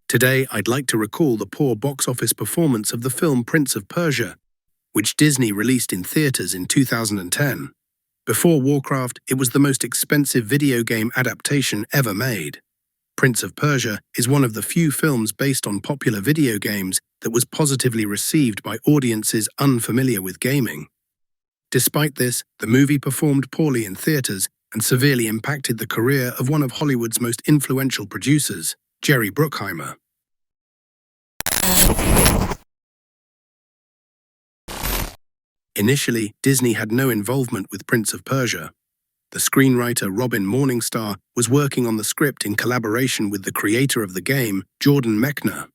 Today, I'd like to recall the poor box office performance of the film Prince of Persia, which Disney released in theaters in 2010. Before Warcraft, it was the most expensive video game adaptation ever made. Prince of Persia is one of the few films based on popular video games that was positively received by audiences unfamiliar with gaming. Despite this, the movie performed poorly in theaters and severely impacted the career of one of Hollywood's most influential producers, Jerry Bruckheimer. Initially, Disney had no involvement with Prince of Persia. The screenwriter Robin Morningstar was working on the script in collaboration with the creator of the game, Jordan Mechner.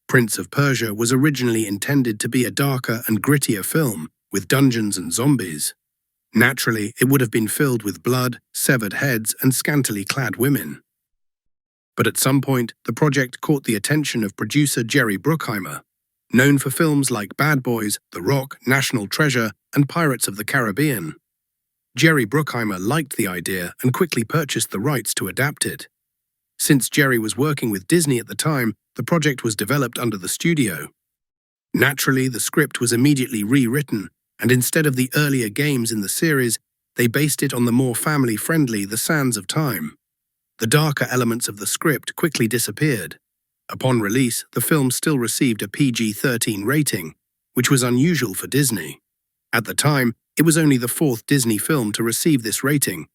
Prince of Persia was originally intended to be a darker and grittier film, with dungeons and zombies. Naturally, it would have been filled with blood, severed heads, and scantily clad women. But at some point, the project caught the attention of producer Jerry Bruckheimer, known for films like Bad Boys, The Rock, National Treasure, and Pirates of the Caribbean. Jerry Bruckheimer liked the idea and quickly purchased the rights to adapt it. Since Jerry was working with Disney at the time, the project was developed under the studio. Naturally, the script was immediately rewritten, and instead of the earlier games in the series, they based it on the more family-friendly The Sands of Time. The darker elements of the script quickly disappeared. Upon release, the film still received a PG-13 rating, which was unusual for Disney. At the time, it was only the fourth Disney film to receive this rating,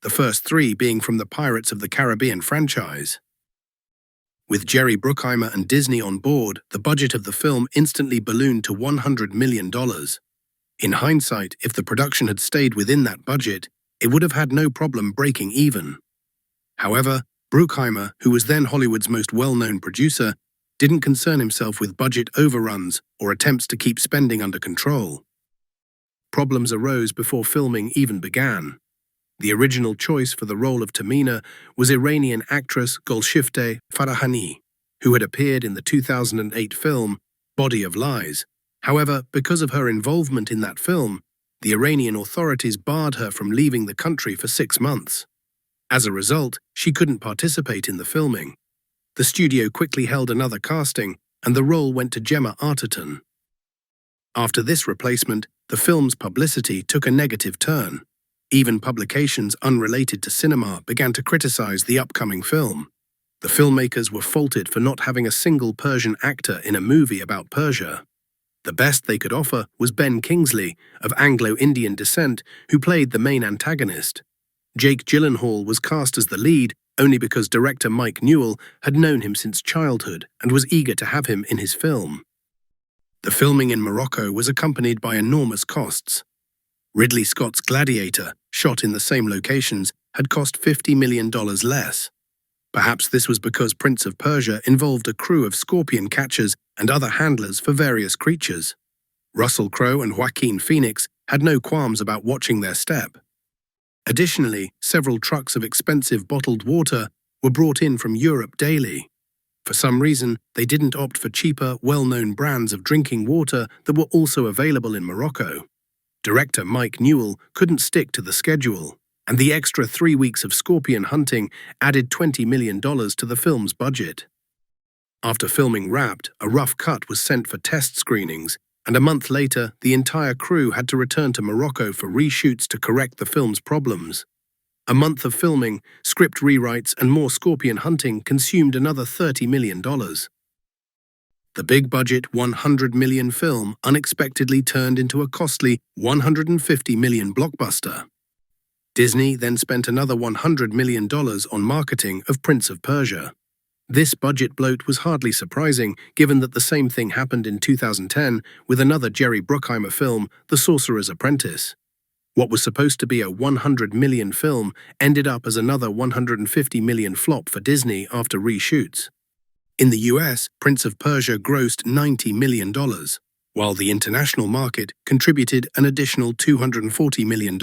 the first three being from the Pirates of the Caribbean franchise. With Jerry Bruckheimer and Disney on board, the budget of the film instantly ballooned to $100 million. In hindsight, if the production had stayed within that budget, it would have had no problem breaking even. However, Bruckheimer, who was then Hollywood's most well-known producer, didn't concern himself with budget overruns or attempts to keep spending under control. Problems arose before filming even began. The original choice for the role of Tamina was Iranian actress Golshifteh Farahani, who had appeared in the 2008 film Body of Lies. However, because of her involvement in that film, the Iranian authorities barred her from leaving the country for 6 months. As a result, she couldn't participate in the filming. The studio quickly held another casting, and the role went to Gemma Arterton. After this replacement, the film's publicity took a negative turn. Even publications unrelated to cinema began to criticize the upcoming film. The filmmakers were faulted for not having a single Persian actor in a movie about Persia. The best they could offer was Ben Kingsley, of Anglo-Indian descent, who played the main antagonist. Jake Gyllenhaal was cast as the lead only because director Mike Newell had known him since childhood and was eager to have him in his film. The filming in Morocco was accompanied by enormous costs. Ridley Scott's Gladiator, shot in the same locations, had cost $50 million less. Perhaps this was because Prince of Persia involved a crew of scorpion catchers and other handlers for various creatures. Russell Crowe and Joaquin Phoenix had no qualms about watching their step. Additionally, several trucks of expensive bottled water were brought in from Europe daily. For some reason, they didn't opt for cheaper, well-known brands of drinking water that were also available in Morocco. Director Mike Newell couldn't stick to the schedule, and the extra 3 weeks of scorpion hunting added $20 million to the film's budget. After filming wrapped, a rough cut was sent for test screenings, and a month later, the entire crew had to return to Morocco for reshoots to correct the film's problems. A month of filming, script rewrites, and more scorpion hunting consumed another $30 million. The big-budget $100 million film unexpectedly turned into a costly $150 million blockbuster. Disney then spent another $100 million on marketing of Prince of Persia. This budget bloat was hardly surprising, given that the same thing happened in 2010 with another Jerry Bruckheimer film, The Sorcerer's Apprentice. What was supposed to be a $100 million film ended up as another $150 million flop for Disney after reshoots. In the US, Prince of Persia grossed $90 million, while the international market contributed an additional $240 million.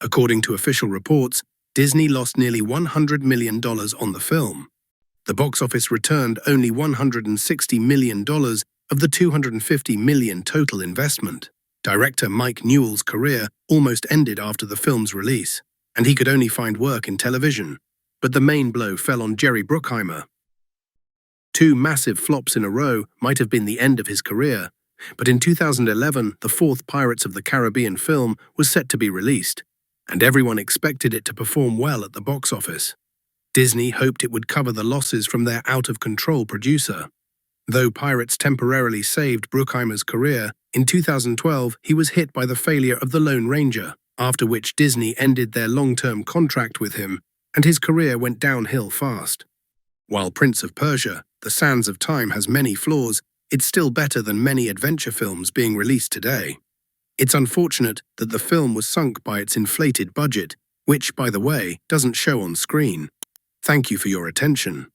According to official reports, Disney lost nearly $100 million on the film. The box office returned only $160 million of the $250 million total investment. Director Mike Newell's career almost ended after the film's release, and he could only find work in television. But the main blow fell on Jerry Bruckheimer. Two massive flops in a row might have been the end of his career, but in 2011, the fourth Pirates of the Caribbean film was set to be released, and everyone expected it to perform well at the box office. Disney hoped it would cover the losses from their out-of-control producer. Though Pirates temporarily saved Bruckheimer's career, in 2012 he was hit by the failure of The Lone Ranger, after which Disney ended their long-term contract with him, and his career went downhill fast. While Prince of Persia, The Sands of Time has many flaws, it's still better than many adventure films being released today. It's unfortunate that the film was sunk by its inflated budget, which, by the way, doesn't show on screen. Thank you for your attention.